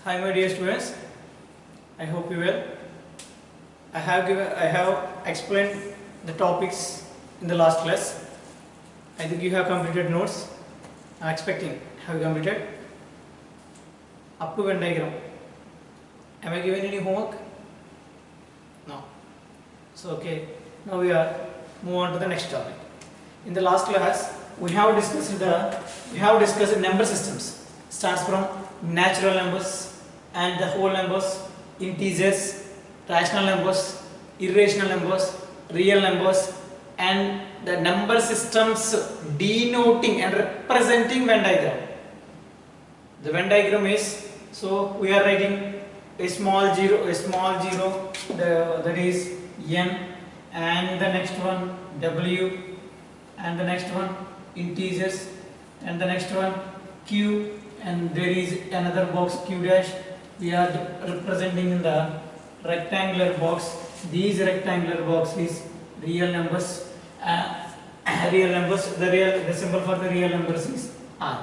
Hi my dear students, I hope you well. I have explained the topics in the last class. I think you have completed notes. I am expecting. Have you completed? Up to Venn diagram. Am I given any homework? No. So okay. Now we are move on to the next topic. In the last class, we have discussed number systems. Starts from natural numbers and the whole numbers, integers, rational numbers, irrational numbers, real numbers, and the number systems denoting and representing Venn diagram. The Venn diagram is, so we are writing a small zero, that is n, and the next one w, and the next one integers, and the next one q, and there is another box q dash. We are representing in the rectangular box. These rectangular box is real numbers. The symbol for the real numbers is r.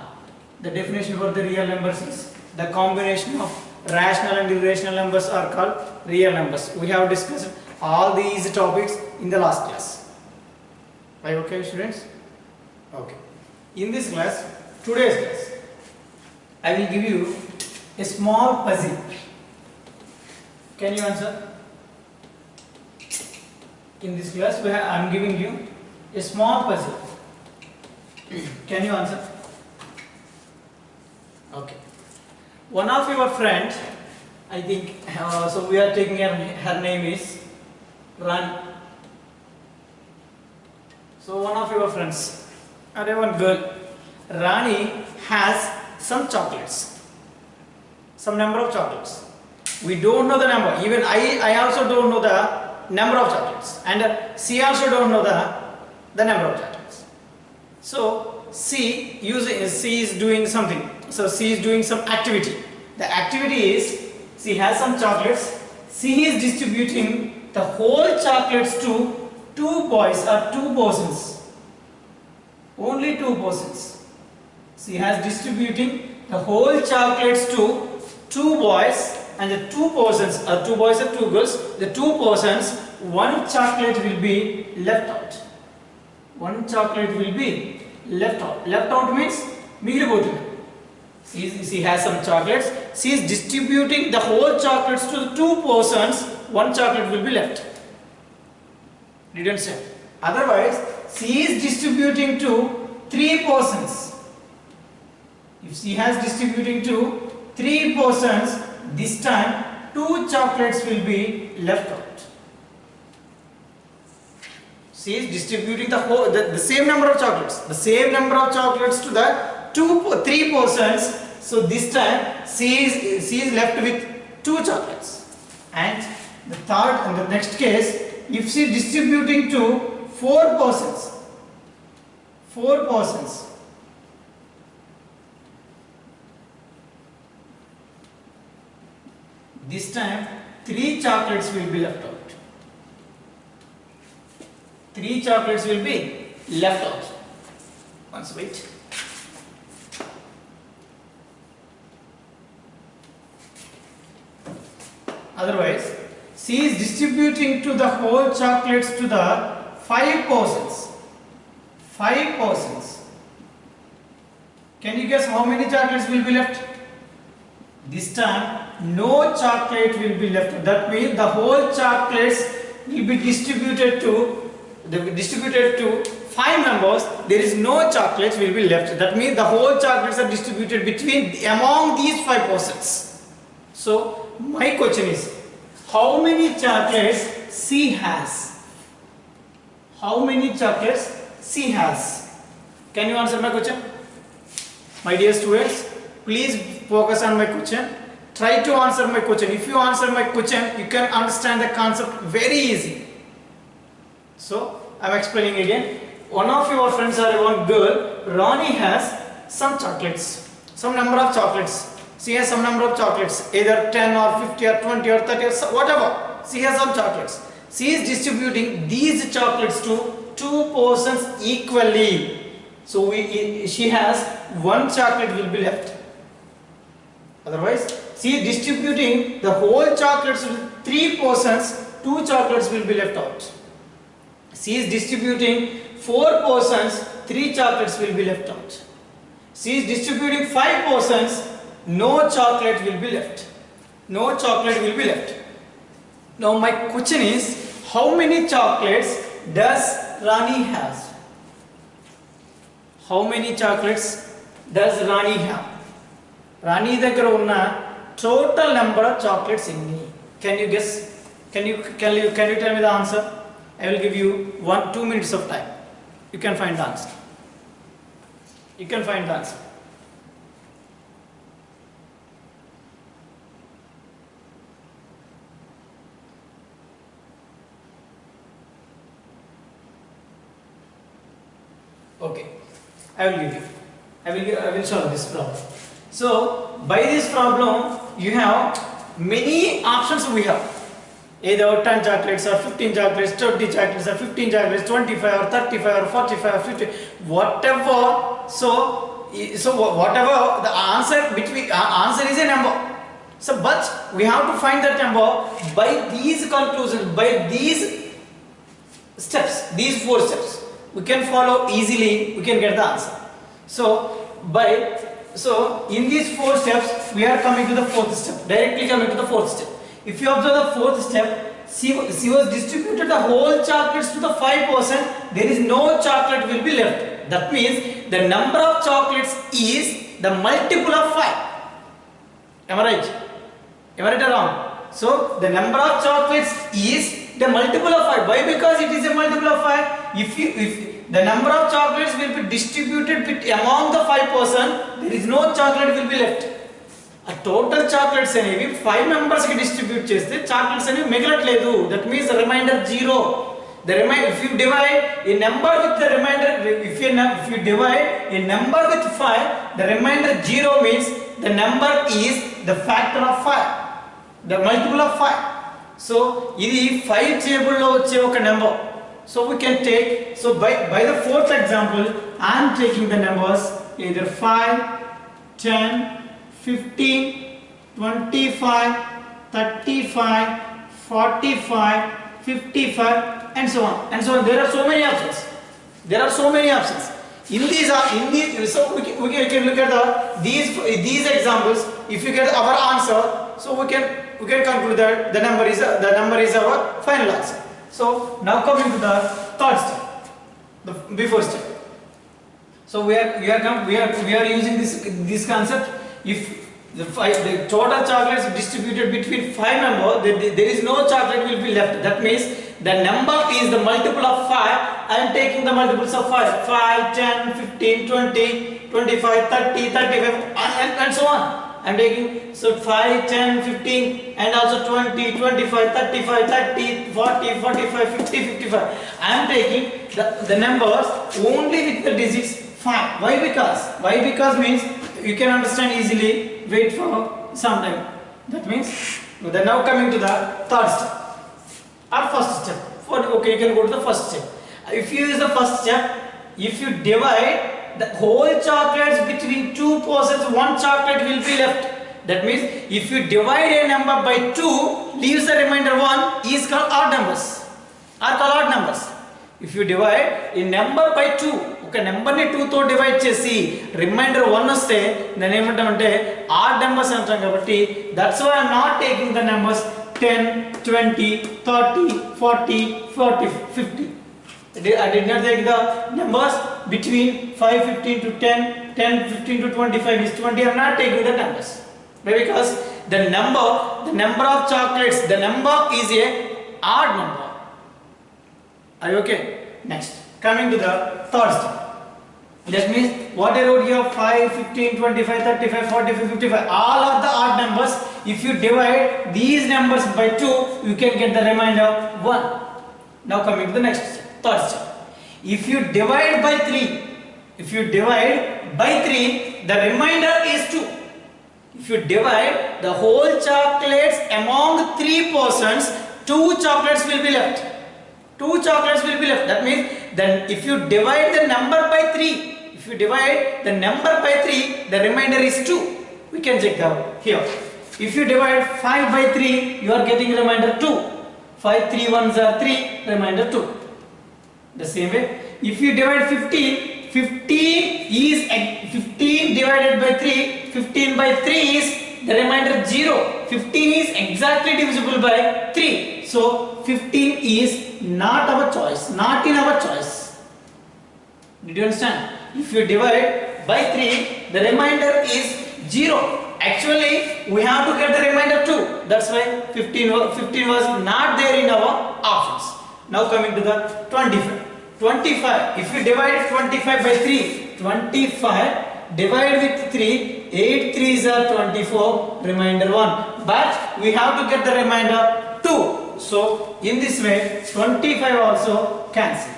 The definition for the real numbers is the combination of rational and irrational numbers are called real numbers. We have discussed all these topics in the last class. Are you okay, students? Okay. In this class, today's class, I will give you a small puzzle. Can you answer? In this class, I am giving you a small puzzle. Can you answer? Okay. One of your friends, I think, so we are taking her name is Rani. So one of your friends, or one girl, Rani has some chocolates. Some number of chocolates. We don't know the number. Even I also don't know the number of chocolates, and she also don't know the number of chocolates. So she is doing something. So she is doing some activity. The activity is she has some chocolates. She is distributing the whole chocolates to two boys or two persons. Only two persons. She has distributing the whole chocolates to two boys, and the two persons, two boys or two girls, the two persons, one chocolate will be left out. One chocolate will be left out. Left out means migilipotundi. She has some chocolates. She is distributing the whole chocolates to the two persons. One chocolate will be left. Didn't say. Otherwise, she is distributing to three persons. If she has distributing to three persons, this time two chocolates will be left out. She is distributing the same number of chocolates. The same number of chocolates to the three persons. So this time she is left with two chocolates. And the third and the next case, if she is distributing to four persons, this time three chocolates will be left out. Three chocolates will be left out. Once wait. Otherwise, she is distributing to the whole chocolates to the five persons. Five persons. Can you guess how many chocolates will be left? This time, no chocolate will be left. That means the whole chocolates will be distributed to five members. There is no chocolates will be left. That means the whole chocolates are distributed among these five persons. So my question is, how many chocolates she has? How many chocolates she has? Can you answer my question? My dear students, please focus on my question. Try to answer my question. If you answer my question, you can understand the concept very easy. So, I am explaining again. One of your friends or one girl, Ronnie, has some chocolates. Some number of chocolates. She has some number of chocolates. Either 10 or 50 or 20 or 30 or whatever. She has some chocolates. She is distributing these chocolates to two persons equally. So, she has one chocolate will be left. Otherwise, she is distributing the whole chocolates to 3 persons, 2 chocolates will be left out. She is distributing 4 persons, 3 chocolates will be left out. She is distributing 5 persons, no chocolate will be left. No chocolate will be left. Now my question is, how many chocolates does Rani has? How many chocolates does Rani have? Rani దగ్గర ఉన్న total number of chocolates ఎన్ని? Can you guess? Can you tell me the answer? I will give you 1-2 minutes of time. You can find the answer. You can find the answer. Okay, I will give you. I will solve this problem. So by this problem, you have many options. We have either 10 chocolates or 15 chocolates, 20 chocolates or 15 chocolates, 25 or 35 or 45 or 50, whatever. So whatever the answer between answer is a number. So but we have to find that number by these conclusions, by these steps, these 4 steps. We can follow easily, we can get the answer. So in these 4 steps, we are coming to the 4th step, directly coming to the 4th step. If you observe the 4th step, she was distributed the whole chocolates to the 5%, there is no chocolate will be left. That means the number of chocolates is the multiple of 5. Am I right? Am I right or wrong? So the number of chocolates is the multiple of 5. Why? Because it is a multiple of 5. If the number of chocolates will be distributed among the 5%, there is no chocolate will be left. A total chocolates అనేవి 5 members కి distribute చేస్తే chocolates అనేవి మిగలట్లేదు. That means the remainder 0. The remainder, if you divide a number with the remainder, if you divide a number with 5, the remainder 0 means the number is the factor of 5, the multiple of 5. So ఇది 5 table లో వచ్చే ఒక number. So we can take, so by the 4th example, I am taking the numbers either 5, 10, 15, 25, 35, 45, 55 and so on and so on. There are so many options. There are so many options. In these so we can look at these examples. If you get our answer, so we can conclude that the number is our final answer. So now coming to the 3rd step, the before step. So we are using this concept. If the total chocolates distributed between 5 members, there is no chocolate will be left. That means the number is the multiple of 5. I am taking the multiples of 5. 5, 10, 15, 20, 25, 30, 35 and so on. I am taking, so 5, 10, 15 and also 20, 25, 35, 30, 40, 45, 50, 55. I am taking the numbers only with the digits 5. Why? Because means you can understand easily. Wait for some time. That means, now coming to the 3rd step or 1st step. Okay, you can go to the 1st step. If you use the 1st step, if you divide the whole chocolates between 2 persons, 1 chocolate will be left. That means if you divide a number by 2, leaves the remainder 1, is called odd numbers. Are called odd numbers. If you divide a number by 2, ఒక number ని 2 తో divide చేసి reminder 1 వస్తే దాన్ని ఏమంటామంటే add numbers అంటాం. కాబట్టి that's why I am not taking the numbers 10, 20, 30, 40, 50. I did not take the numbers between 5, 15 to 10, 10, 15 to 25 is 20. I am not taking the numbers. Why? Because the number of chocolates, the number is a odd number. Are you okay? Next, coming to the 3rd step. That means what I wrote here, 5, 15, 25, 35, 45, 55, all are the odd numbers. If you divide these numbers by 2, you can get the remainder 1. Now coming to the next step, 3rd step. If you divide by 3, the remainder is 2. If you divide the whole chocolates among 3 persons, 2 chocolates will be left. 2 chocolates will be left. That means then if you divide the number by 3, the remainder is 2. We can check that here. If you divide 5 by 3, you are getting remainder 2. 5 3 ones are 3, remainder 2. The same way, if you divide 15, 15 divided by 3, 15 by 3 is the remainder 0. 15 is exactly divisible by 3. So 15 is not our choice, not in our choice. Did you understand? If you divide by 3, the remainder is 0. Actually, we have to get the remainder 2. That's why 15 was not there in our options. Now coming to the 25. 25. If you divide 25 by 3, 25 divide with 3, 8 3s are 24, remainder 1. But we have to get the remainder 2. So in this way, 25 also cancel.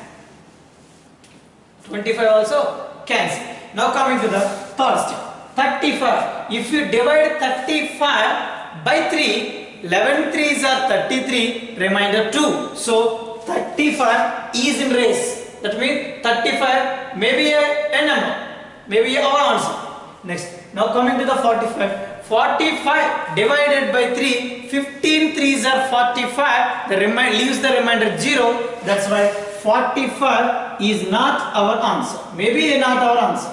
25 also cancel. Now coming to the third step. 35. If you divide 35 by 3, 11 3s are 33, remainder 2. So 35 is in race. That means 35 may be a number, maybe our answer. Next. Now coming to the 45. 45 divided by 3, 15 3s are 45. The leaves the remainder 0. That's why 45 is not our answer. Maybe not our answer.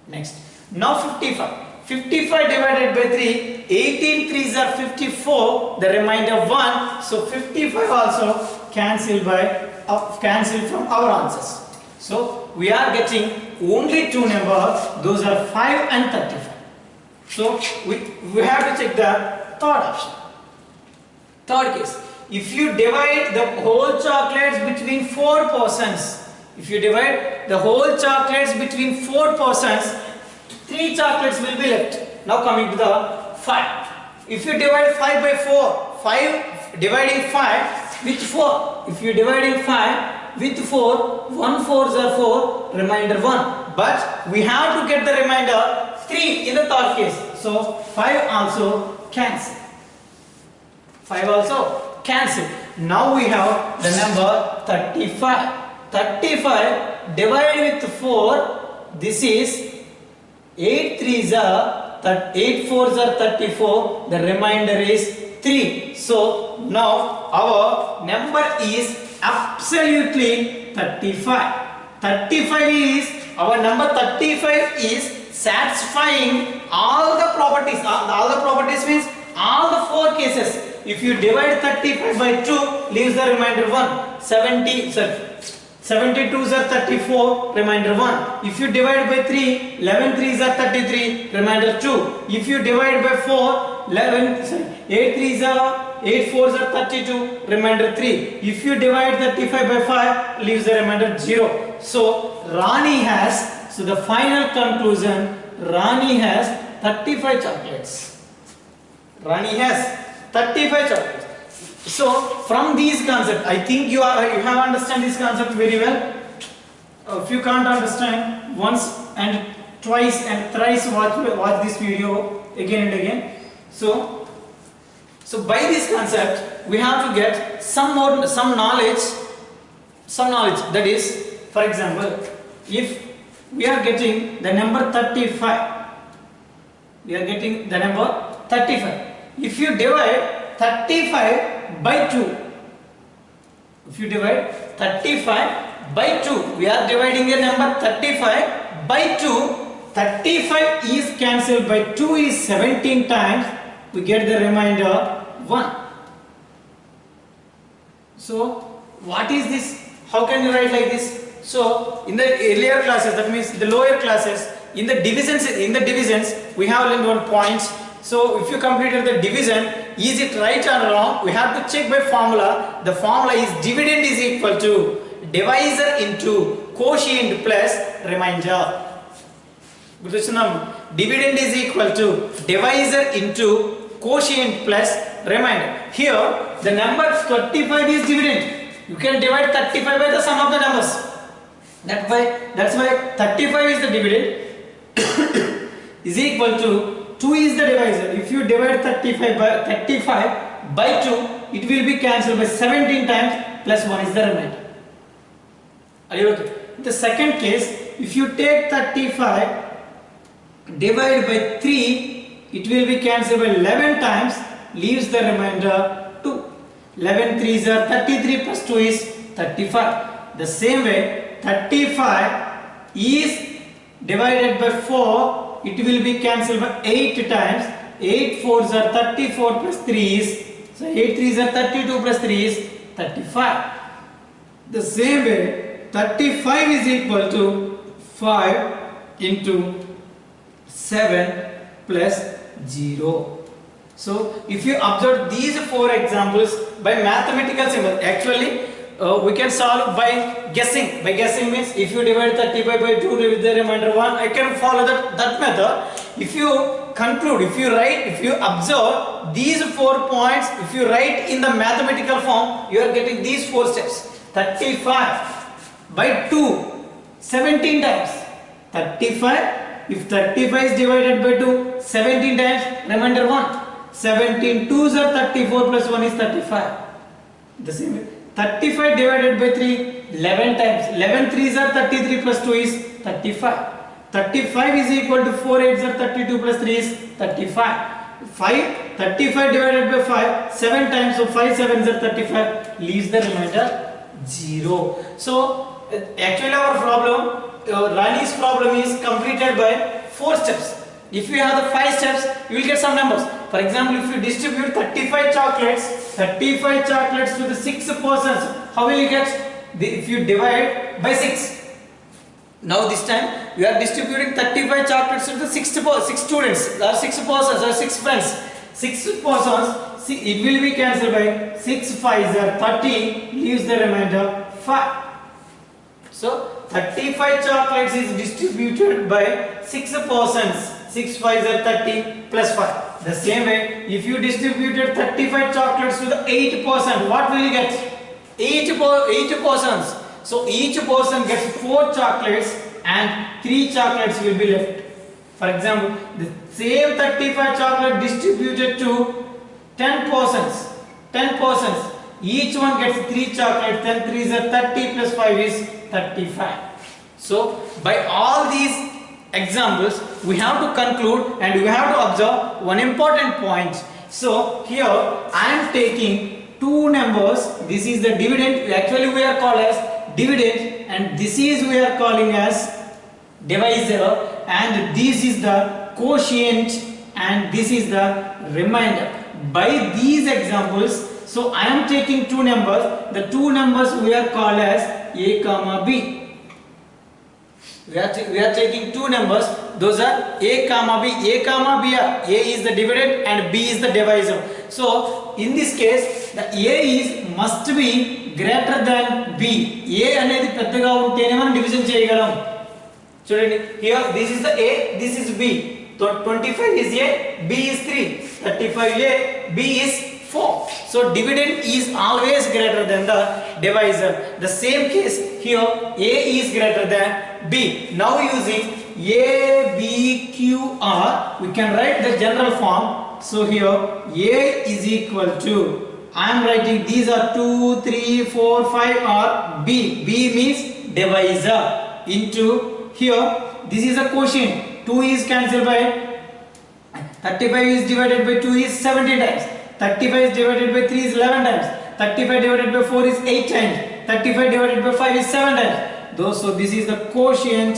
Next. Now 55. 55 divided by 3, 18 3s are 54. The remainder 1. So 55 also cancel from our answers. So we are getting only two numbers. Those are 5 and 35. So we have to check the third option. Third case. If you divide the whole chocolates between 4 persons, if you divide the whole chocolates between 4 persons, 3 chocolates will be left. Now coming to the 5. If you divide 5 by 4, 5 dividing 5 with 4. If you dividing 5 with 4, 1 4s are 4, remainder 1. But we have to get the remainder 3 in the third case. So 5 also cancel. 5 also cancel. Now we have the number 35. 35 divided with 4. This is 8 3s are 8 4s are 34. The remainder is 3. So now our number is absolutely 35. 35 is our number. 35 is satisfying all the properties. All the properties means all the 4 cases. If you divide 35 by 2, leaves the remainder 1. 72s are 34, remainder 1. If you divide by 3, 11 3s are 33, remainder 2. If you divide by 4, 8 3s are 8 4s are 32, remainder 3. If you divide 35 by 5, leaves the remainder 0. So Rani has, so the final conclusion, Rani has 35 chocolates. Rani has 35 chocolates. So from these concepts, I think you have understand this concept very well. If you can't understand, once and twice and thrice watch this video again and again. So by this concept, we have to get some knowledge. That is, for example, if we are getting the number 35, If you divide 35 by 2, we are dividing a number 35 by 2. 35 is cancelled by 2 is 17 times. We get the remainder 1. So what is this? How can you write like this? So in the earlier classes, that means the lower classes, in the divisions we have learned 1 point. So if you completed the division, is it right or wrong? We have to check by formula. The formula is dividend is equal to divisor into quotient plus remainder. Dividend is equal to divisor into quotient plus remainder. Here the number 35 is dividend. You can divide 35 by the sum of the numbers. That's why 35 is the dividend is equal to 2 is the divisor. If you divide 35 by 2, it will be cancelled by 17 times plus 1 is the remainder. Are you okay? The second case, if you take 35 divide by 3, it will be cancelled by 11 times, leaves the remainder 2. 11 3s are 33 plus 2 is 35. The same way 35 is divided by 4, it will be cancelled by 8 times. 8 4s are 34 plus 3 is, so 8 3s are 32 plus 3 is 35. The same way 35 is equal to 5 into 7 plus 0. So if you observe these 4 examples by mathematical symbol, actually we can solve by guessing. By guessing means if you divide 35 by 2 with the remainder 1, I can follow that method. If you conclude, if you observe these 4 points, if you write in the mathematical form, you are getting these 4 steps. 35 by 2, 17 times. 35, if 35 is divided by 2, 17 times, remainder 1. 17 2s are 34 plus 1 is 35. The same way. 35 divided by 3, 11 times. 11 3s are 33 plus 2 is 35. 35 is equal to 4 8s are 32 plus 3 is 35. 35 divided by 5, 7 times, so 5 7s are 35, leaves the remainder 0. So actually our problem, Rani's problem is completed by 4 steps. If you have the 5 steps, you will get some numbers. For example, if you distribute 35 chocolates to the 6 persons, how will you get? If you divide by 6. Now this time we are distributing 35 chocolates to the 6 students, or 6 persons, or 6 friends. 6 persons, it will be cancelled by 6 5s are 30, leaves the remainder 5. So 35 chocolates is distributed by 6 persons. 6 5s are 30 plus 5. The same way, if you distributed 35 chocolates to the 8 persons, what will you get? 8 persons. So each person gets 4 chocolates and 3 chocolates will be left. For example, the same 35 chocolate distributed to 10 persons. Each one gets 3 chocolates, then 3 is 30 plus 5 is 35. So by all these examples, we have to conclude and we have to observe one important point. So here I am taking 2 numbers. This is the dividend. Actually we are called as dividend, and this is we are calling as divisor, and this is the quotient, and this is the remainder. By these examples, so I am taking 2 numbers. The 2 numbers we are called as A comma B. We are taking 2 numbers. Those are A comma B. A comma B are A is the dividend and B is the divisor. So in this case, the A must be greater than B. A అనేది పెద్దగా ఉంటేనే మనం division చేయగలం. చూడండి, here this is the A, this is B. So 25 is A, B is 3. 35 A, B is 4. So dividend is always greater than the divisor. The same case here, A is greater than B. Now using A, B, Q, R, we can write the general form. So here A is equal to, I am writing these are 2, 3, 4, 5 are B. B means divisor into here. This is a quotient. 2 is cancelled by 35 is divided by 2 is 17 times. 35 is divided by 3 is 11 times. 35 divided by 4 is 8 times. 35 divided by 5 is 7 times. So this is the quotient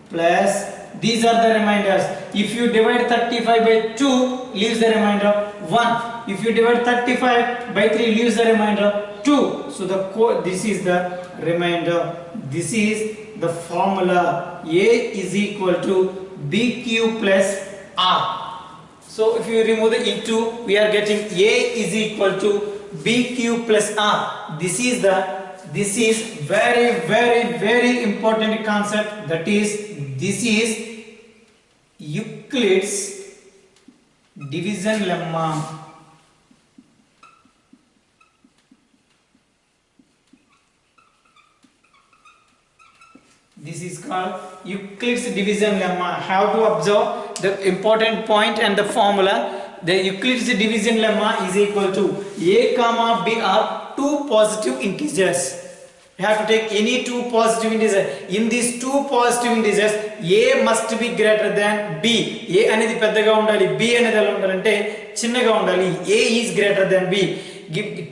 plus these are the reminders. If you divide 35 by 2, leaves the remainder 1. If you divide 35 by 3, leaves the remainder 2. So this is the remainder. This is the formula. A is equal to BQ plus R. So if you remove the into, we are getting A is equal to BQ plus R. This is very important concept. That is, this is Euclid's division lemma. This is called Euclid's division lemma. How to observe the important point and the formula. The Euclid's division lemma is equal to A comma B are 2 positive integers. You have to take any two positive integers. In these two positive integers, a must be greater than b. a అనేది పెద్దగా ఉండాలి, b అనేది ఎలా ఉండాలంటే చిన్నగా ఉండాలి. a is greater than b.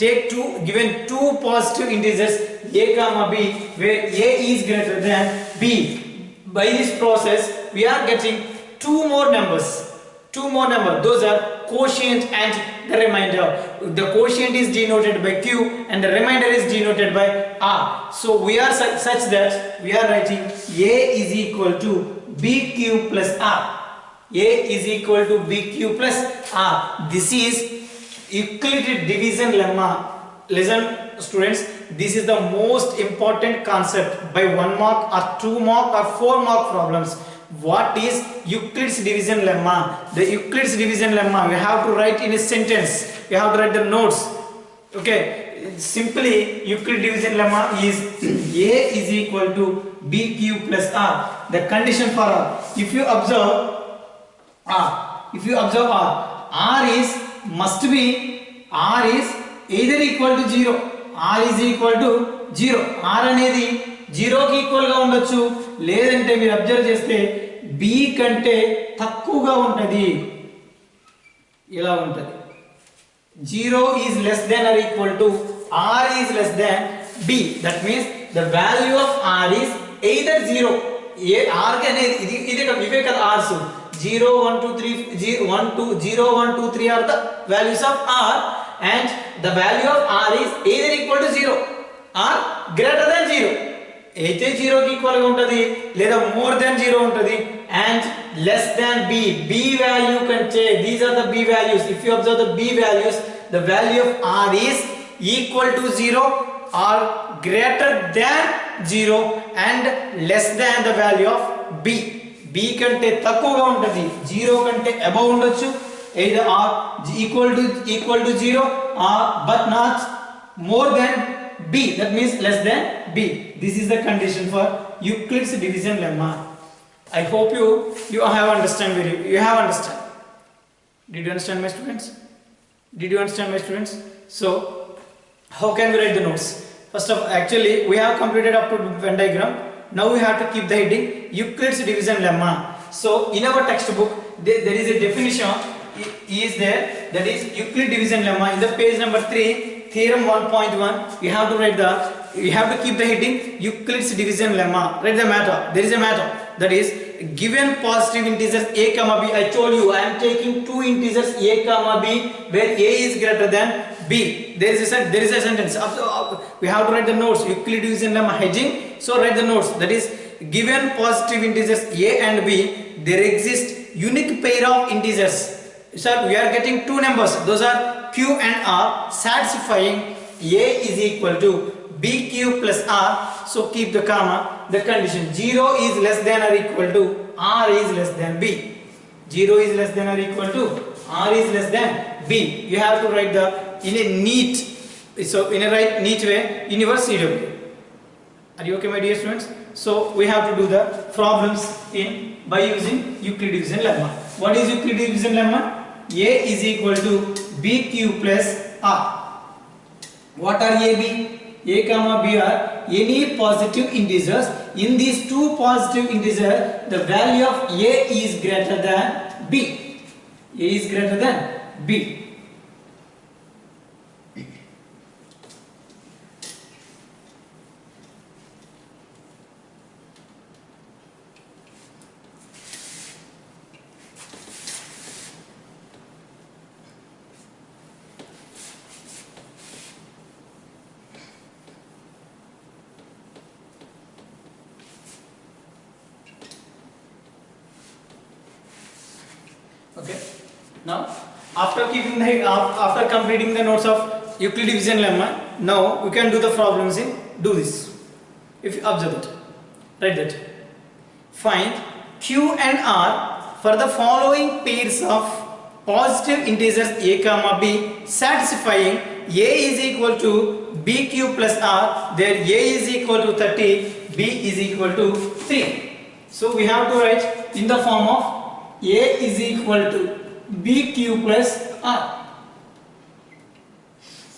Take given two positive integers a comma b, where a is greater than b. By this process, we are getting two more numbers. Those are quotient and the remainder. The quotient is denoted by q and the remainder is denoted by r. So we are such that we are writing a is equal to bq plus r. a is equal to bq plus r. This is Euclid division lemma. Listen students, this is the most important concept by 1 mark or 2 mark or 4 mark problems. What is Euclid's division lemma? The Euclid's division lemma we have to write in a sentence. We have to write the notes. Okay, simply Euclid division lemma is a is equal to bq plus r. The condition for r, if you observe r is must be r is either equal to 0. r is equal to 0. r అనేది 0 కి equal గా ఉండొచ్చు, లేదంటే మీరు observe చేస్తే b కంటే తక్కువగా ఉంటది, ఇలా ఉంటది. 0 is less than or equal to r is less than b. That means the value of r is either 0. r కి అనేది ఇవే కదా r's. 0 1 2 3 0 1 2 3 are the values of r, and the value of r is either equal to 0 or greater than 0. అయితే 0 కి equal గా ఉంటది, లేదా more than 0 ఉంటది, and less than b. b value కంటే, these are the b values. If you observe the b values, the value of r is equal to 0 or greater than 0 and less than the value of b. b కంటే తక్కువగా ఉంటది, 0 కంటే above ఉండొచ్చు, either r equal to 0 or but not more than b. That means less than b. This is the condition for Euclid's division lemma. I hope you have understand. You have understand. Did you understand, my students? So how can we write the notes? First of all, actually we have completed up to Venn diagram. Now we have to keep the heading Euclid's division lemma. So in our textbook there is a definition is there, that is Euclid division lemma. In the page number 3, theorem 1.1, you have to keep the heading Euclid's division lemma. Write the matter. There is a matter, that is given positive integers a comma b. I told you I am taking two integers a comma b where a is greater than b. There is a sentence. We have to write the notes. Euclid division lemma heading. So write the notes. That is given positive integers a and b, there exist unique pair of integers. So we are getting two numbers. Those are q and r, satisfying a is equal to bq plus r. So keep the comma. The condition 0 is less than or equal to r is less than b. 0 is less than or equal to r is less than b. You have to write the in a neat way in your CW. Are you okay, my dear students? So we have to do the problems by using Euclid division lemma. What is Euclid division lemma? A is equal to bq plus r. What are a, b? A comma b are any positive integers. In these two positive integers, the value of a is greater than b. A is greater than b. Okay. Now, after completing the notes of Euclid division lemma, now we can do the problems do this. If you observe it, write that. Find q and r for the following pairs of positive integers a comma b, satisfying a is equal to bq plus r, there a is equal to 30, b is equal to 3. So we have to write in the form of a is equal to bq plus r.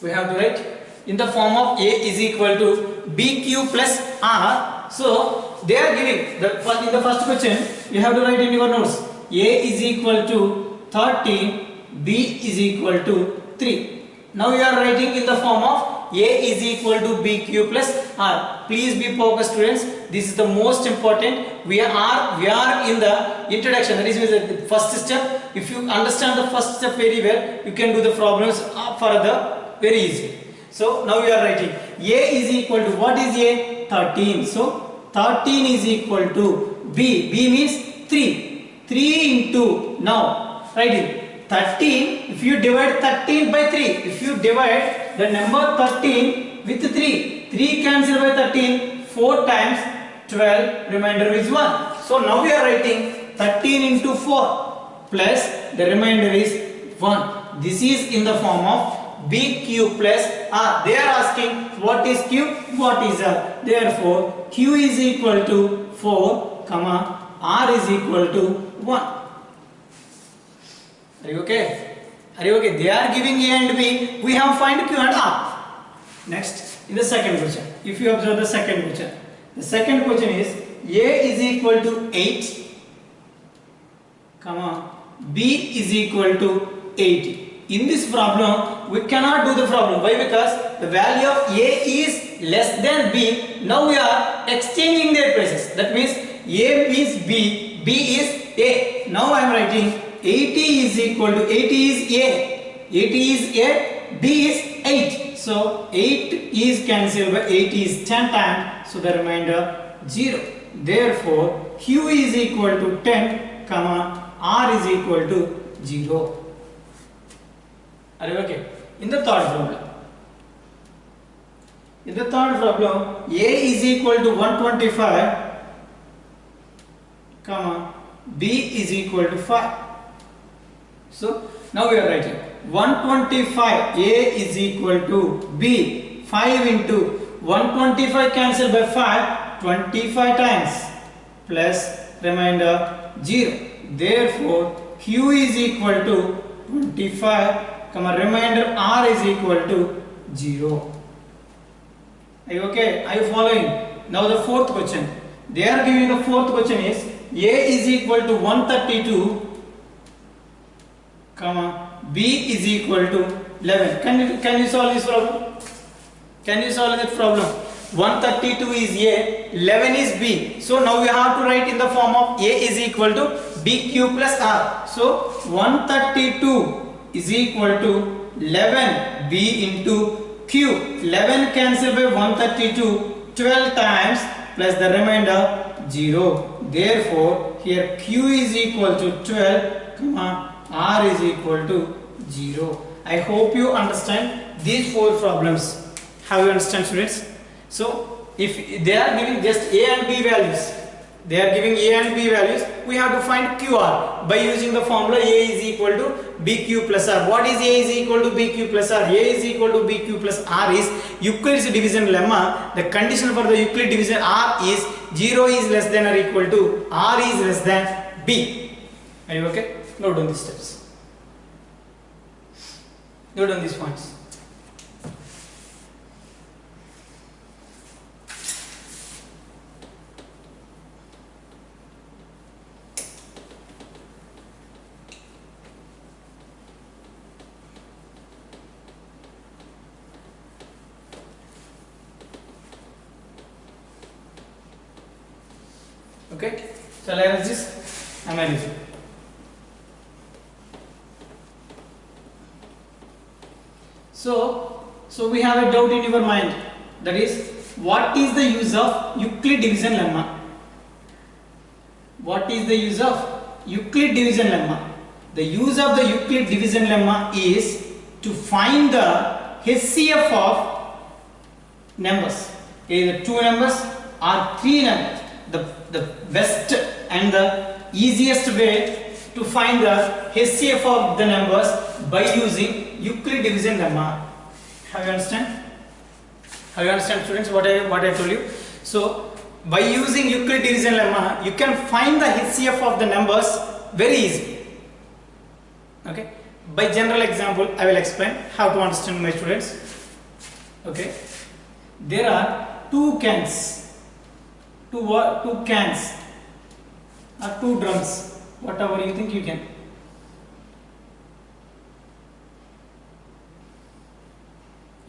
We have to write in the form of A is equal to BQ plus R. So they are giving in the first question you have to write in your notes A is equal to 13, B is equal to 3. Now you are writing in the form of A is equal to BQ plus R. Please be focused, students. This is the most important. We are in the introduction. That is the first step. If you understand the first step very well, you can do the problems further very easy. So now we are writing A is equal to, what is A? 13. So 13 is equal to B. B means 3. 3 into, now write it. 13, if you divide 13 by 3, if you divide the number 13 with 3, 3 cancel by 13, 4 times 12, remainder is 1. So now we are writing 13 into 4 plus the remainder is 1. This is in the form of BQ plus R. They are asking what is Q, what is R. Therefore, Q is equal to 4, R is equal to 1. Are you okay? Are you okay? They are giving A and B. We have find Q and R. Next, in the second question, if you observe the second question, the second question is A is equal to 8, B is equal to 80. In this problem, we cannot do the problem. Why? Because the value of A is less than B. Now we are exchanging their places. That means A is B, B is A. Now I am writing 80 is equal to 80 is A, 80 is A, B is 8. So 8 is cancelled by 8 is 10 times. So the remainder 0. Therefore Q is equal to 10, R is equal to 0. Are you okay? In the third problem, A is equal to 125, B is equal to 5. So now we are writing 125 A is equal to B, 5 into 125 cancelled by 5, 25 times plus remainder 0. Therefore Q is equal to 25, remainder R is equal to 0. Are you okay? Are you following? Now the fourth question. They are giving the fourth question is A is equal to 132, B is equal to 11. Can you solve this problem? Can you solve this problem? 132 is A, 11 is B. So now we have to write in the form of A is equal to BQ plus R. So 132 is equal to 11 B into Q. 11 cancel by 132, 12 times plus the remainder 0. Therefore here Q is equal to 12, R is equal to 0. I hope you understand these four problems. Have you understand, students? So if they are giving just A and B values, we have to find QR by using the formula A is equal to BQ plus R. What is A is equal to BQ plus R? A is equal to BQ plus R is Euclid's division lemma. The condition for the Euclid division R is 0 is less than or equal to R is less than B. Are you okay? Note down these steps. Note down these points. Okay, so let's just analyze it. So we have a doubt in your mind, that is, what is the use of Euclid division lemma? What is the use of Euclid division lemma? The use of the Euclid division lemma is to find the HCF of numbers, either 2 numbers or 3 numbers. The best and the easiest way to find the HCF of the numbers by using Euclid division lemma. Have you understand? Have you understand, students, what I told you? So by using Euclid division lemma, you can find the HCF of the numbers very easily. Okay. By general example, I will explain how to understand, my students. Okay, there are two cans, two cans or two drums, whatever you think you can.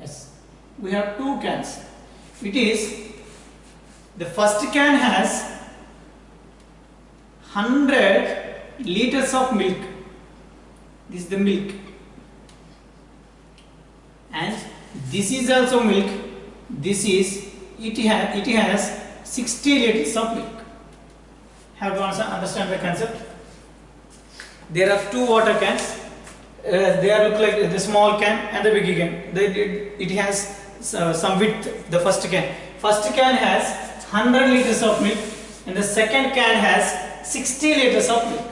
Yes, we have two cans. It is, the first can has 100 liters of milk. This is the milk, and this is also milk. This is, it has 60 liters of milk. Have to understand the concept. There are two water cans. They are look like the small can and the big can. It has some width. The first can has 100 liters of milk, and the second can has 60 liters of milk.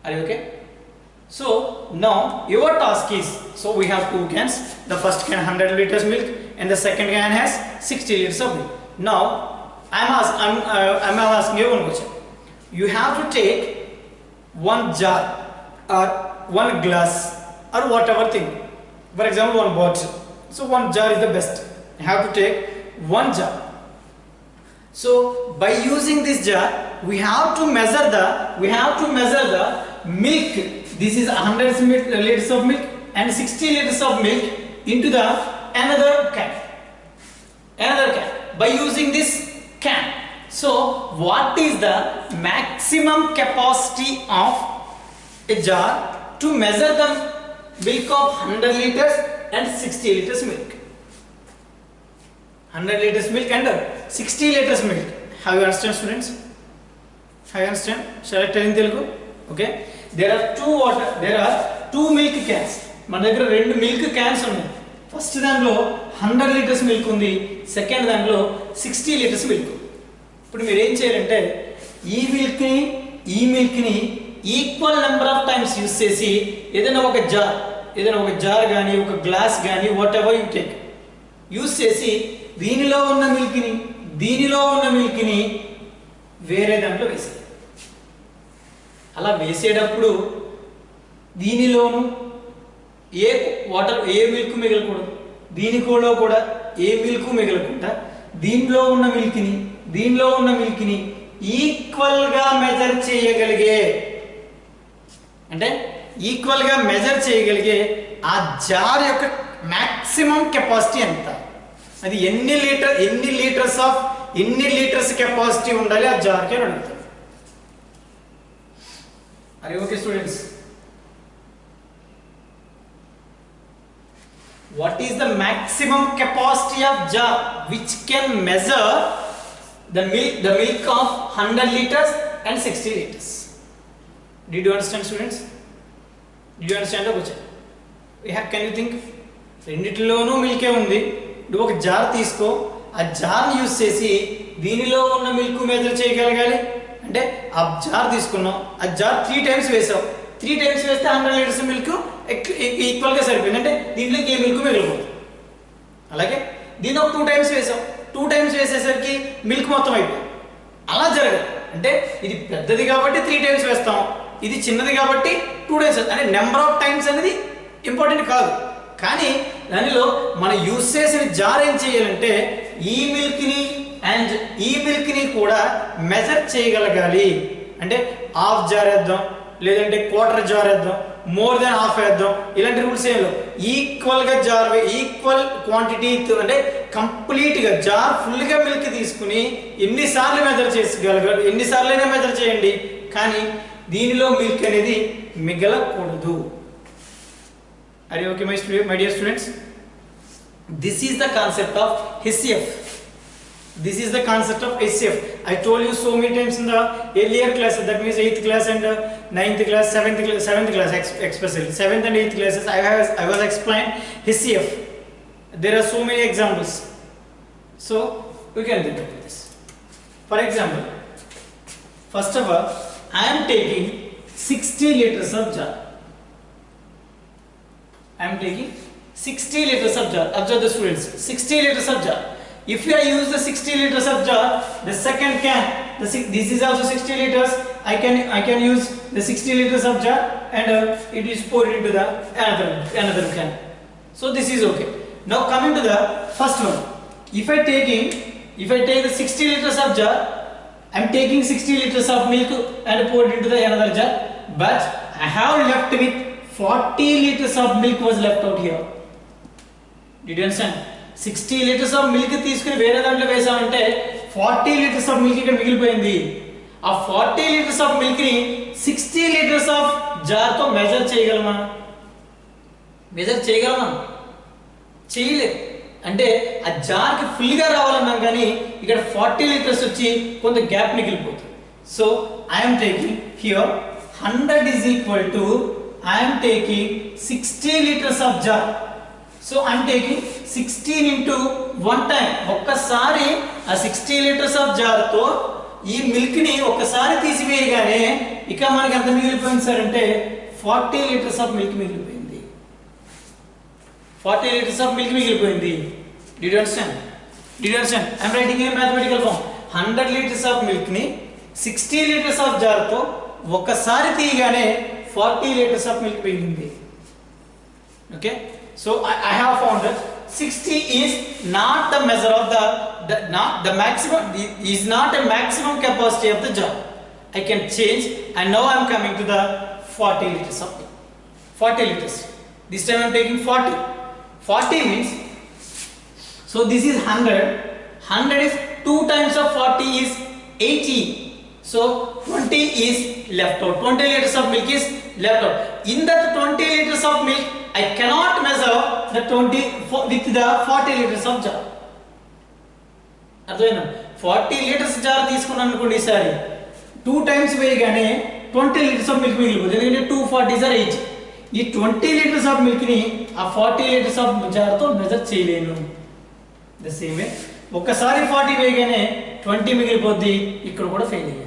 Are you okay? So now your task is, so we have two cans. The first can 100 liters milk, and the second can has 60 liters of milk. Now I'm asking you one question. You have to take one jar or one glass or whatever thing. For example, one bottle. So one jar is the best. You have to take one jar. So by using this jar, we have to measure the milk. This is 100 liters of milk and 60 liters of milk into the another can. By using this can. So what is the maximum capacity of a jar to measure the milk of 100 liters and 60 liters milk? 100 liters milk and 60 liters milk. Have you understand, students? Have you understand? Shall I tell in Telugu? Okay. There are two milk cans. మన దగ్గర రెండు milk cans ఉన్నాయి. First దాంట్లో 100 litres milk ఉంది, second దాంట్లో 60 litres milk. ఇప్పుడు మీరు ఏం చేయాలంటే ఈ మిల్క్ని equal number of times use చేసి ఏదైనా ఒక జార్ కానీ ఒక గ్లాస్ కానీ whatever you take use చేసి దీనిలో ఉన్న మిల్క్ని వేరే దాంట్లో వేసి, అలా వేసేటప్పుడు దీనిలోను ఏ మిల్క్ మిగలకూడదు, దీనిలో కూడా ఏ మిల్క్ మిగలకుండా దీనిలో ఉన్న మిల్క్ని ఈక్వల్గా మెజర్ చేయగలిగే ఆ జార్ యొక్క మ్యాక్సిమం కెపాసిటీ ఎంత, అది ఎన్ని లీటర్స్ కెపాసిటీ ఉండాలి ఆ జార్కి అని అడుగుతారు. Are you okay, students? What is the maximum capacity of jar which can measure the milk of 100 liters and 60 liters? Did you understand, students? Did you understand the question? Can you think? రెండిటిలోనూ మిల్కే ఉంది. నువ్వు ఒక jar తీసుకో, ఆ జార్ని use చేసి దీనిలో ఉన్న milk measure చేయగలగాలి అంటే ఆ జార్ తీసుకున్నాం, ఆ జార్ 3 టైమ్స్ వేసావు, 3 టైమ్స్ వేస్తే 100 లీటర్స్ మిల్క్ ఈక్వల్గా సరిపోయింది, అంటే దీంట్లోకి ఏ మిల్క్ మిగిలిపోతుంది. అలాగే దీన్ని ఒక 2 టైమ్స్ వేసావు, 2 టైమ్స్ వేసేసరికి మిల్క్ మొత్తం అయిపోయింది. అలా జరగదు. అంటే ఇది పెద్దది కాబట్టి 3 టైమ్స్ వేస్తాం, ఇది చిన్నది కాబట్టి 2 టైమ్స్. అంటే నెంబర్ ఆఫ్ టైమ్స్ అనేది ఇంపార్టెంట్ కాదు, కానీ దానిలో మనం యూజ్ చేసిన జార్ ఏం చేయాలంటే ఈ మిల్క్ని కూడా మెజర్ చేయగలగాలి. అంటే హాఫ్ జార్ వేద్దాం, లేదంటే క్వార్టర్ జార్ వేద్దాం, మోర్ దెన్ హాఫ్ వేద్దాం, ఇలాంటి రూల్స్ ఏం లేవు. ఈక్వల్గా ఈక్వల్ క్వాంటిటీ అంటే కంప్లీట్గా జార్ ఫుల్గా మిల్క్ తీసుకుని ఎన్నిసార్లు మెజర్ చేసుకోగలగాలి, ఎన్నిసార్లైనా మెజర్ చేయండి, కానీ దీనిలో మిల్క్ అనేది మిగలకూడదు. Are you okay, my dear students? This is the concept of HCF. This is the concept of HCF. I told you so many times in the earlier classes, that means 8th class and 9th class, 7th class especially. 7th and 8th classes I was explained HCF. There are so many examples. So we can think of this. For example, first of all, I am taking 60 liters of jar. I am taking 60 liters of jar. Observe the students, 60 liters of jar. If I use the 60 liters of jar, the second can, this is also 60 liters. I can use the 60 liters of jar and it is poured into the another can. So this is okay. Now coming to the first one. If I take the 60 liters of jar, I am taking 60 liters of milk and pour it into the another jar, but I have left with 40 liters of milk was left out here. Did you understand? 60 liters of milk తీసుకుని వేరే దాంట్లో వేసామంటే 40 liters of milk ఇక్కడ మిగిలిపోయింది. ఆ 40 liters of milk ని 60 liters of jar తో measure చేయగలమా? చేయలేదు. అంటే ఆ జార్ కి ఫుల్ గా రావాలన్నాం కానీ ఇక్కడ 40 లీటర్స్ వచ్చి కొంత గ్యాప్ మిగిలిపోతుంది. So I am taking here 100 is equal to I am taking 60 liters of jar. So I am taking 16 into one time. ఒక్కసారి ఆ 60 liters of jar తో ఈ మిల్క్ ని ఒక్కసారి తీసివేయగానే ఇక మనకి ఎంత మిగిలిపోయింది సార్ అంటే 40 liters of milk మిగిలిపోయింది. 40 liters of milk మిగిలిపోయింది. Did you understand? I am writing in mathematical form. 100 liters of milk ని 60 liters of jar తో ఒక్కసారి తీయగానే 40 liters of milk మిగిలింది. Okay? So I have found that 60 is not the measure of the maximum, is not a maximum capacity of the jar. I can change, and now I am coming to the 40 liters of milk. 40 liters. This time I am taking 40. 40 means, so this is 100. 100 is 2 times of 40 is 80. So 20 is left out. 20 liters of milk is left out. In that 20 liters of milk, I cannot measure the 20 with the 40 liters of jar. అర్థమైనా? 40 liters jar తీసుకున్నాను అనుకోండి ఈసారి 2 times వేయగానే 20 liters of milk మిగిలిపోతుంది. ఎందుకంటే 2 40s are 80. ఈ 20 liters of milk ని ఆ 40 liters of jar తో మెజర్ చేయలేను. ద సేమ్ వే ఒక్కసారి 40 వేయగానే 20 మిగిలిపోద్ది. ఇక్కడ కూడా ఫెయిల్ అయ్యాను.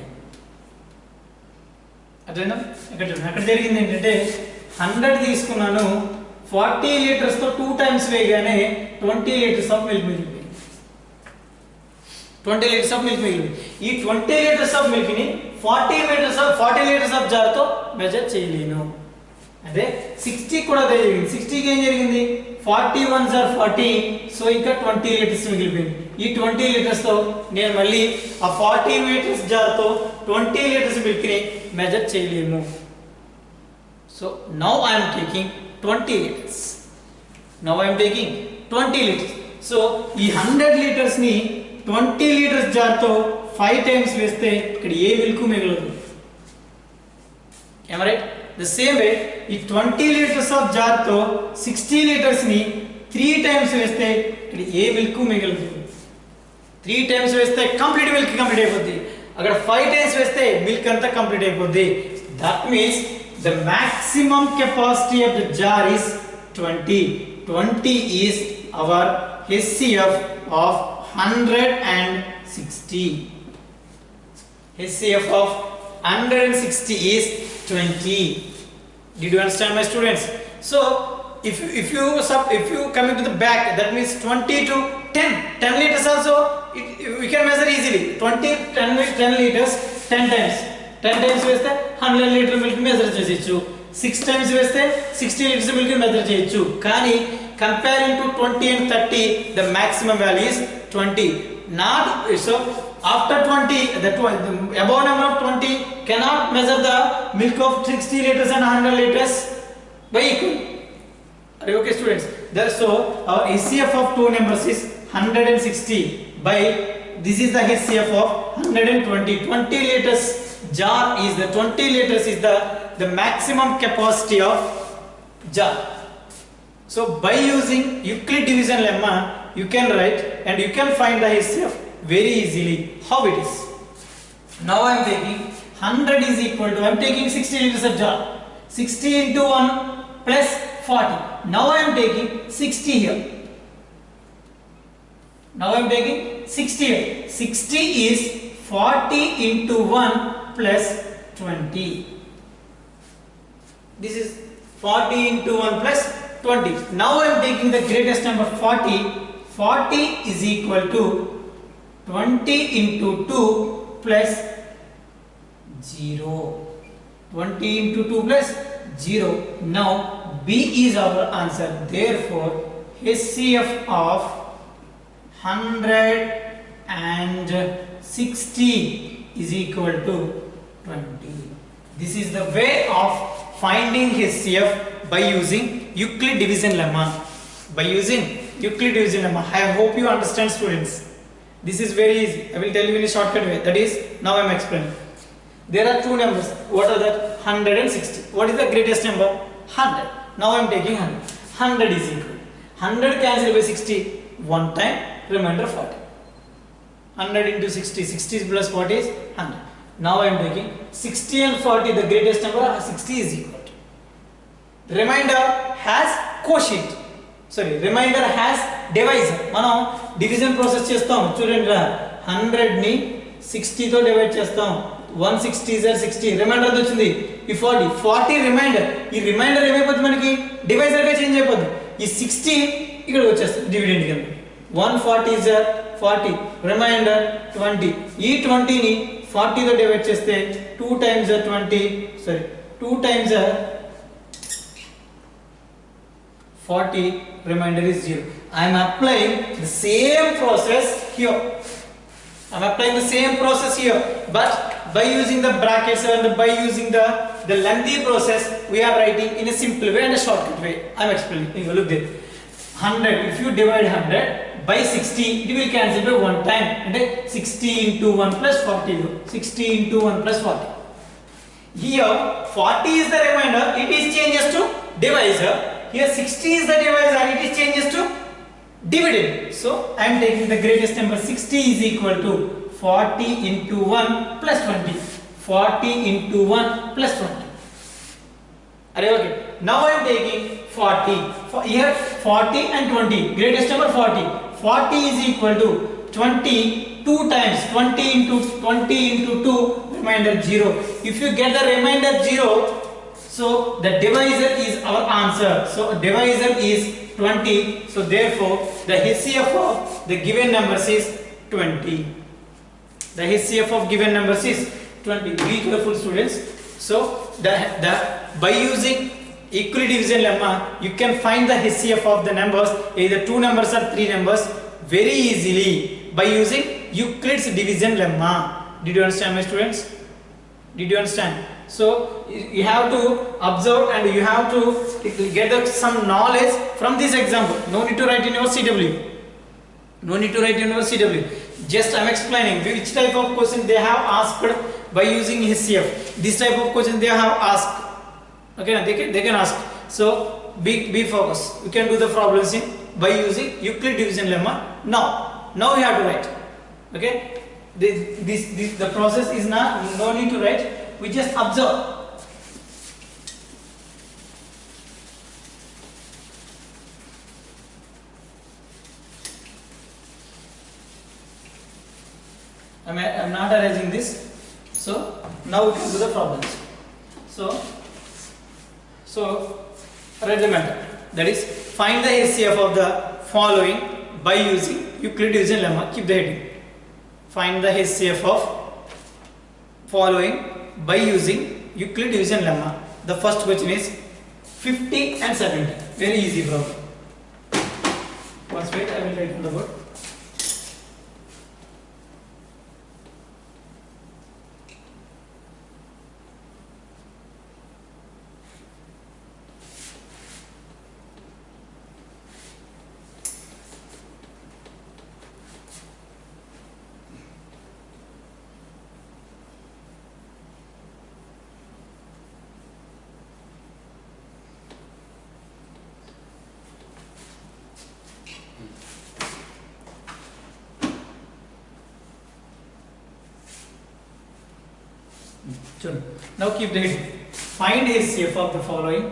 అర్థమైనా? అక్కడ జరిగింది ఏంటంటే 100 తీసుకున్నాను, 40 liters తో 2 times వేయగానే 20 liters of milk మిగిలిపోయింది. 20 liters of milk మిగిలింది. ఈ 20 liters of milk ని 40 liters of jar తో మెజర్ చేయలేను. అదే 60 కూడా అదే జరిగింది. 60 కి ఏం జరిగింది? 40 ones are 40. సో ఇంకా 20 liters మిగిలిపోయింది. ఈ 20 liters తో నేను మళ్ళీ ఆ 40 liters jar తో 20 liters milk ని మెజర్ చేయలేము. So now I am taking 20 liters. So ఈ 100 liters ని 20 liters jar తో 5 times వేస్తే ఇక్కడ ఏ మిల్క్ మిగలదు. Am I right? The same way ఈ 20 liters of jar తో 60 liters ని 3 times వేస్తే ఇక్కడ ఏ మిల్క్ మిగలదు. 3 times వేస్తే కంప్లీట్ మిల్క్ కంప్లీట్ అయిపోద్ది. అక్కడ 5 times వేస్తే మిల్క్ అంతా కంప్లీట్ అయిపోద్ది. That means the maximum capacity of the jar is 20. 20 is our HCF of 160. HCF of 160 is 20. Did you understand, my students? So if you come into the back, that means 20 to 10 liters also we can measure easily. 10 liters 10 times. 10 times వేస్తే 100 litre milk measure చేయొచ్చు. 6 times వేస్తే 60 liters milk measure చేయొచ్చు. కానీ comparing to 20 and 30, the maximum value is 20. Not so after 20, the above number of 20 cannot measure the milk of 60 liters and 100 liters by equal. Are you okay, students? So our HCF of two numbers is 160 by this is the HCF of 120. 20 liters jar is the 20 liters is the maximum capacity of jar. So by using Euclid division lemma, you can write and you can find the HCF very easily. How it is? Now I am taking 100 is equal to, I am taking 60 liters of jar. 60 into 1 plus 40. Now I am taking 60 here. Now I am taking 60 here. 60 is 40 into 1 plus 20. This is 40 into 1 plus 20. Now I am taking the greatest number 40. 40 is equal to 20 into 2 plus 0. 20 into 2 plus 0. Now B is our answer. Therefore HCF of 160 is equal to 20. This is the way of finding HCF by using Euclid division lemma. By using Euclid division lemma. I hope you understand, students. This is very easy. I will tell you in a shortcut way. That is, now I am explaining. There are two numbers. What are that? 160. What is the greatest number? 100. Now I am taking 100. 100 is equal. 100 cancelled by 60. One time. Remainder 40. 100 into 60. 60 plus 40 is 100. Now I am taking 60 and 40. The greatest number 60 is equal to. Remainder has quotient. Sorry, remainder has divisor. మనం division process చేస్తాం చూడండి రా 100 ని 60 తో divide చేస్తాం 160 is 60 reminder వచ్చింది ఈ 40 reminder ఈ రిమైండర్ ఏమైపోతుంది మనకి డివైజర్ గా చేంజ్ అయిపోతుంది ఈ 60 ఇక్కడ వచ్చేస్తుంది డివిడెండ్ కింద 140 is 40 రిమైండర్ 20 ఈ 20 ని 40 తో డివైడ్ చేస్తే 2 times 20 sorry 2 times 40 remainder is 0. I am applying the same process here. I am applying the same process here, but by using the brackets and by using the lengthy process, we are writing in a simple way and a shortcut way. I am explaining. Look there. 100. If you divide 100 by 60, it will cancel by one time. And 60 into 1 plus 40. 60 into 1 plus 40. Here 40 is the remainder. It is changes to divisor. Here 60 is the divisor, it is changes to dividend. So I am taking the greatest number. 60 is equal to 40 into 1 plus 20. 40 into 1 plus 20. Okay. Now I am taking 40. Here 40 and 20. Greatest number 40. 40 is equal to 20 2 times. 20 into 2 remainder 0. If you get the remainder 0, so the divisor is our answer. So divisor is 20. So therefore the HCF of the given numbers is 20. The HCF of given numbers is 20. Be careful, students. So by using Euclid division lemma, you can find the HCF of the numbers, either 2 numbers or 3 numbers, very easily by using Euclid's division lemma. Did you understand, my students? Did you understand? So you have to observe and you have to get some knowledge from this example. No need to write in your CW. No need to write in your CW. Just I am explaining which type of question they have asked by using HCF. This type of question they have asked. Okay, they can ask. So be focused. You can do the problems by using Euclid division lemma. Now you have to write. Okay. The process is not, no need to write, we just observe. I am not arranging this, so now we can do the problems. So write the method, that is find the HCF of the following by using Euclid division lemma. Keep the heading. Find the HCF of following by using Euclid division lemma. The first question is 50 and 70. Very easy problem. Once wait, I will write on the board. Now keep the heading. Find HCF of the following.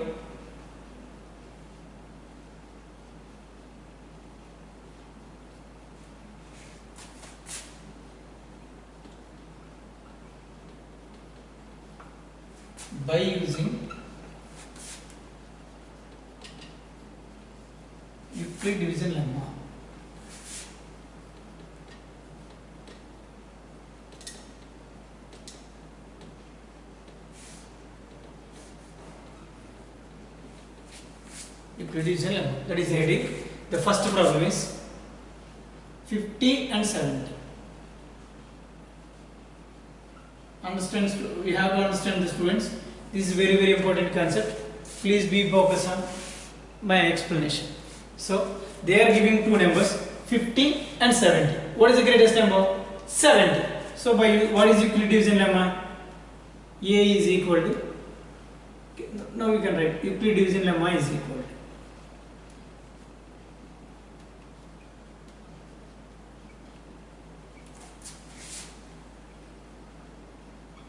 By using Euclid division lemma. Euclid division lemma, that is heading. The first problem is 50 and 70. We have to understand the students. This is very, very important concept. Please be focused on my explanation. So they are giving two numbers 50 and 70. What is the greatest number? 70. So by what is Euclid division lemma? A is equal to, now we can write Euclid division lemma is equal to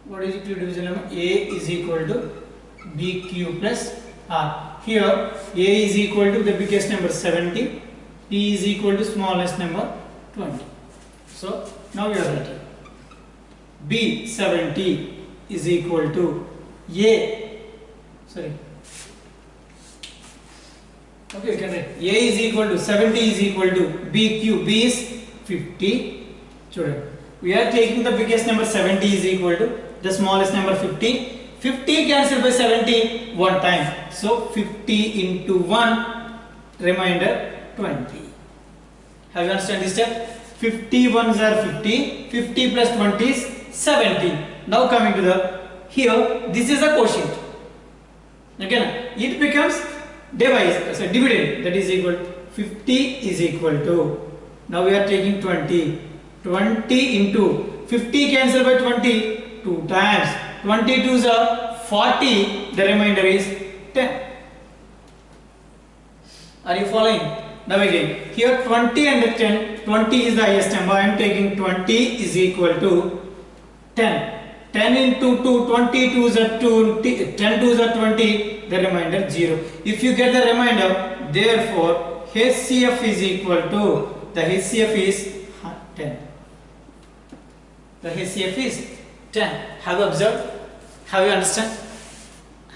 what is Euclid division lemma? A is equal to BQ plus R. Here A is equal to the biggest number 70, P is equal to smallest number 20. So now we are writing B 70 is equal to A, sorry, okay, you can write A is equal to 70 is equal to BQ, B is 50. Children, we are taking the biggest number 70 is equal to the smallest number 50. 50 cancelled by 70 one time. So 50 into 1, remainder 20. Have you understand this step? 50 ones are 50. 50 plus 20 is 70. Now coming to the here, this is a quotient. Again, it becomes dividend, that is equal to 50 is equal to, now we are taking 20. 20 into 50 cancelled by 20 2 times. 22 is 40. The remainder is 10. Are you following? Now again, here 20 and 10. 20 is the highest number. I am taking 20 is equal to 10. 10 into 2, 22 is 20, 10 2 is 20, the remainder 0. If you get the remainder, therefore HCF is equal to, the HCF is 10. The HCF is 10. Have you observed? Have you understand?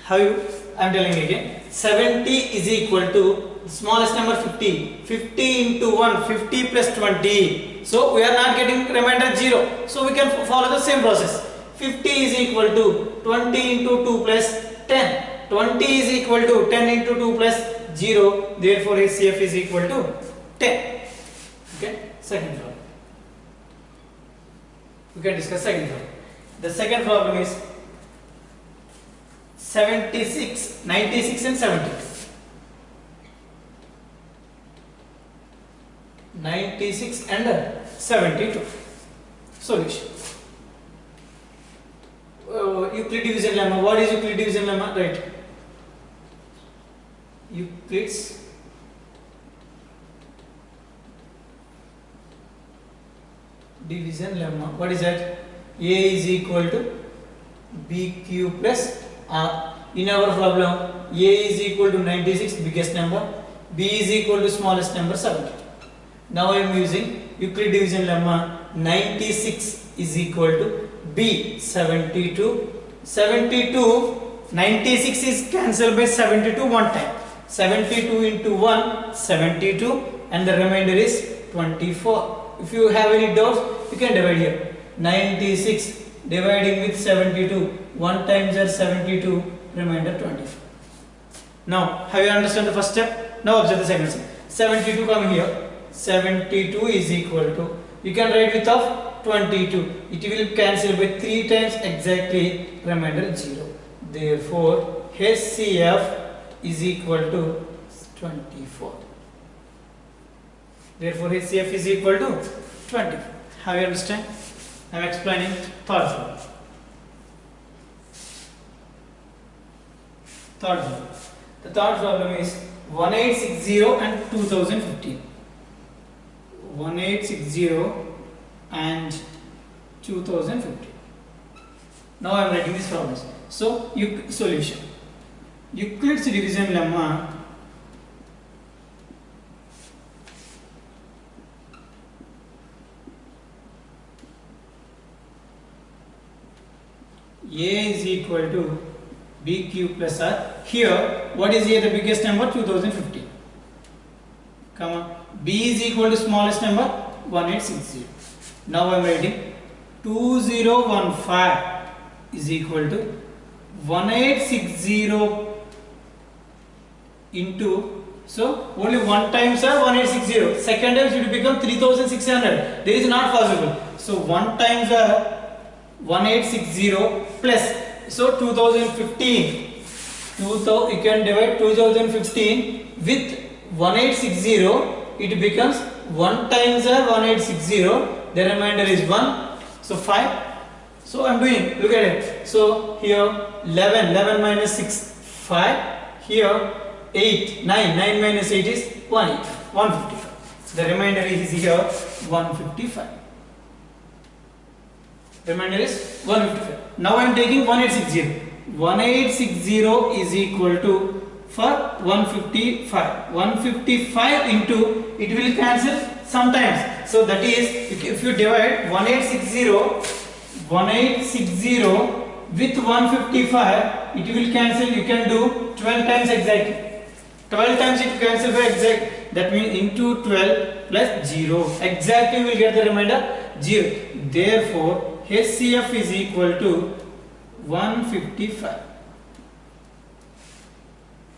Have you? I am telling again. 70 is equal to smallest number 50. 50 into 1, 50 plus 20. So we are not getting remainder 0. So we can follow the same process. 50 is equal to 20 into 2 plus 10. 20 is equal to 10 into 2 plus 0. Therefore HCF is equal to 10. Okay. Second problem. We can discuss second problem. The second problem is 76, 96 and 70. 96 and 72. Solution. Euclid division lemma. What is Euclid division lemma? Right. Euclid's division lemma. What is that? A is equal to BQ plus R. In our problem, A is equal to 96, biggest number. B is equal to smallest number 70. Now I am using Euclid division lemma. 96 is equal to B 72. 96 is cancelled by 72 one time. 72 into 1, 72, and the remainder is 24. If you have any doubts, you can divide here. 96 dividing with 72, 1 times are 72, remainder 24. Now, have you understood the first step? Now observe the second step. 72 coming here. 72 is equal to, you can write with of 22. It will cancel by 3 times exactly, remainder 0. Therefore, HCF is equal to 24. Therefore, HCF is equal to 24. Have you understand? I am explaining third problem. Third problem. The third problem is 1860 and 2015. 1860 and 2015. Now I am writing these problems. So, solution. Euclid's division lemma. A is equal to BQ plus R. Here, what is here the biggest number? 2015. Come on. B is equal to smallest number 1860. Now I am writing 2015 is equal to 1860 into So only one times 1860. Second time it will become 3600. There is not possible. So one times 1860 plus. So 2015. 2000, you can divide 2015 with 1860. It becomes 1 times 1860. The remainder is 1. So 5. So I am doing. Look at it. So here 11 minus 6 5. Here 8 9 minus 8 is 155. The remainder is here 155. Remainder is 155. Now I am taking 1860. 1860 is equal to for 155. 155 into, it will cancel sometimes. So that is, if you divide 1860 with 155, it will cancel. You can do 12 times exactly. 12 times it cancel by exact. That means into 12 plus 0. Exactly you will get the remainder 0. Therefore, HCF is equal to 155.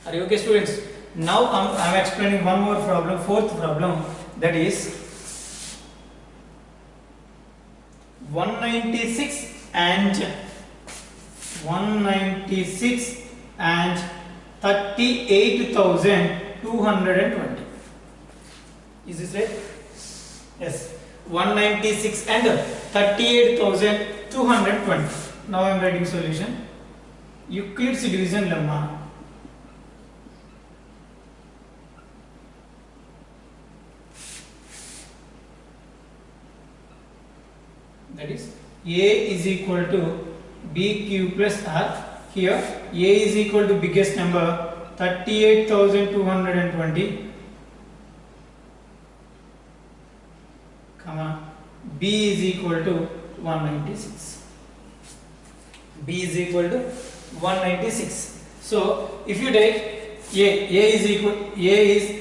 Are you okay, students? Now I am explaining one more problem, fourth problem, that is 196 and 38,220. Is this right? Yes. 196 and 38,220. Now I am writing solution. Euclid's division lemma. That is A is equal to BQ plus R. Here A is equal to biggest number 38,220, comma B is equal to 196. B is equal to 196. So if you take A is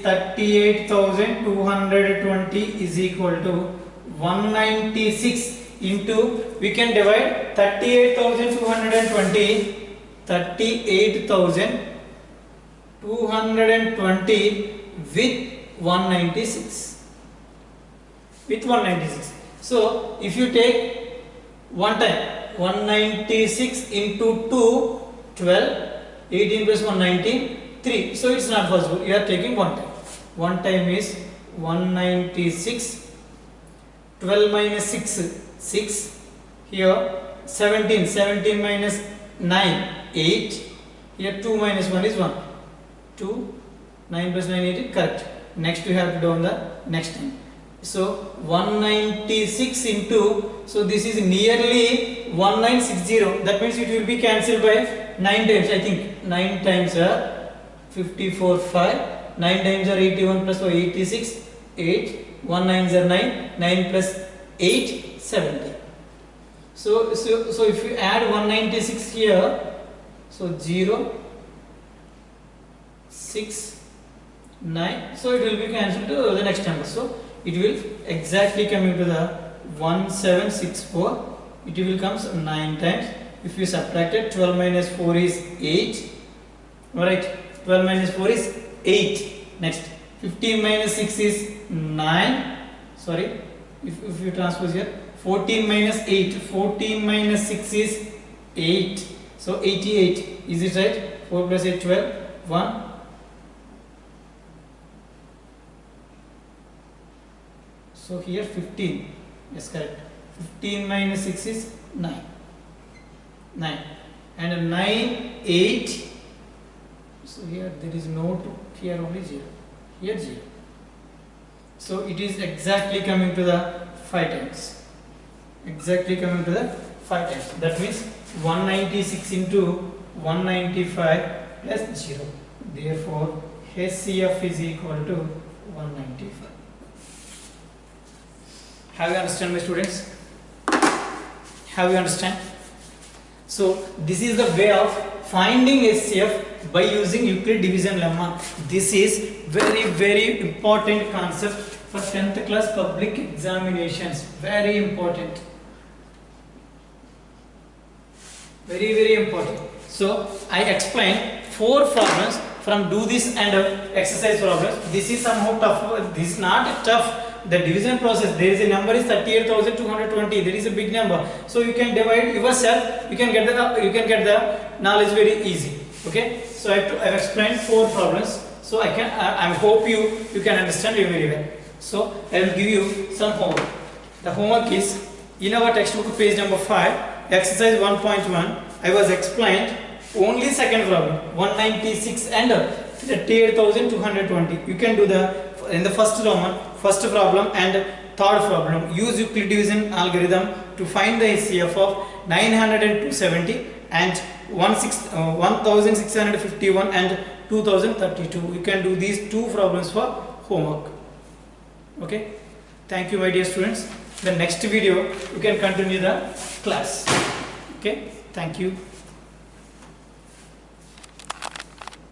38,220 is equal to 196 into, we can divide 38,220 with 196. With 196. So if you take one time 196 into 2, 12, 18 plus 1, 19, 3. So it's not possible. You are taking one time. One time is 196. 12 minus 6, 6. Here 17 minus 9, 8. Here 2 minus 1 is 1. 2, 9 plus 9, 8 is correct. Next you have to do on the next time. So 196 into, so this is nearly 1960. That means it will be cancelled by 9 times. I think 9 times are 54, 5. 9 times are 81 plus 86, 8. 1 9s are 9. 9 plus 8, 70. So if you add 196 here, so 0, 6, 9. So it will be cancelled to the next number. So it will exactly come into the 1764. It will comes 9 times. If you subtract it, 12 minus 4 is 8. Alright, 12 minus 4 is 8. Next, 15 minus 6 is 9. Sorry, if you transpose here, 14 minus 8. 14 minus 6 is 8. So 88. Is it right? 4 plus 8, 12. 1. So here 15. Yes, correct. 15 minus 6 is 9. 9. And 9, 8. So here there is no 2. Here only 0. Here 0. So it is exactly coming to the 5 times. Exactly coming to the 5 times. That means 196 into 195 plus 0. Therefore, HCF is equal to 195. Have you understand, my students? Have you understand? So this is the way of finding HCF by using Euclid division lemma. This is very important concept for 10th class public examinations. Very important. Very important. So I explained 4 formulas from do this and exercise problems. This is somehow tough. This is not tough. The division process, there is a number is 38,220. There is a big number, so you can divide yourself. You can get the knowledge very easy. Okay, so I've explained 4 problems. So I hope you can understand it very well. So I will give you some homework. The homework is in our textbook, page number 5, exercise 1.1. I was explained only second problem, 196 and 38,220. You can do in the first problem and third problem. Use Euclid division algorithm to find the HCF of 970 and 1651 and 2032. You can do these 2 problems for homework. Okay, thank you my dear students. The next video you can continue the class. Okay, thank you.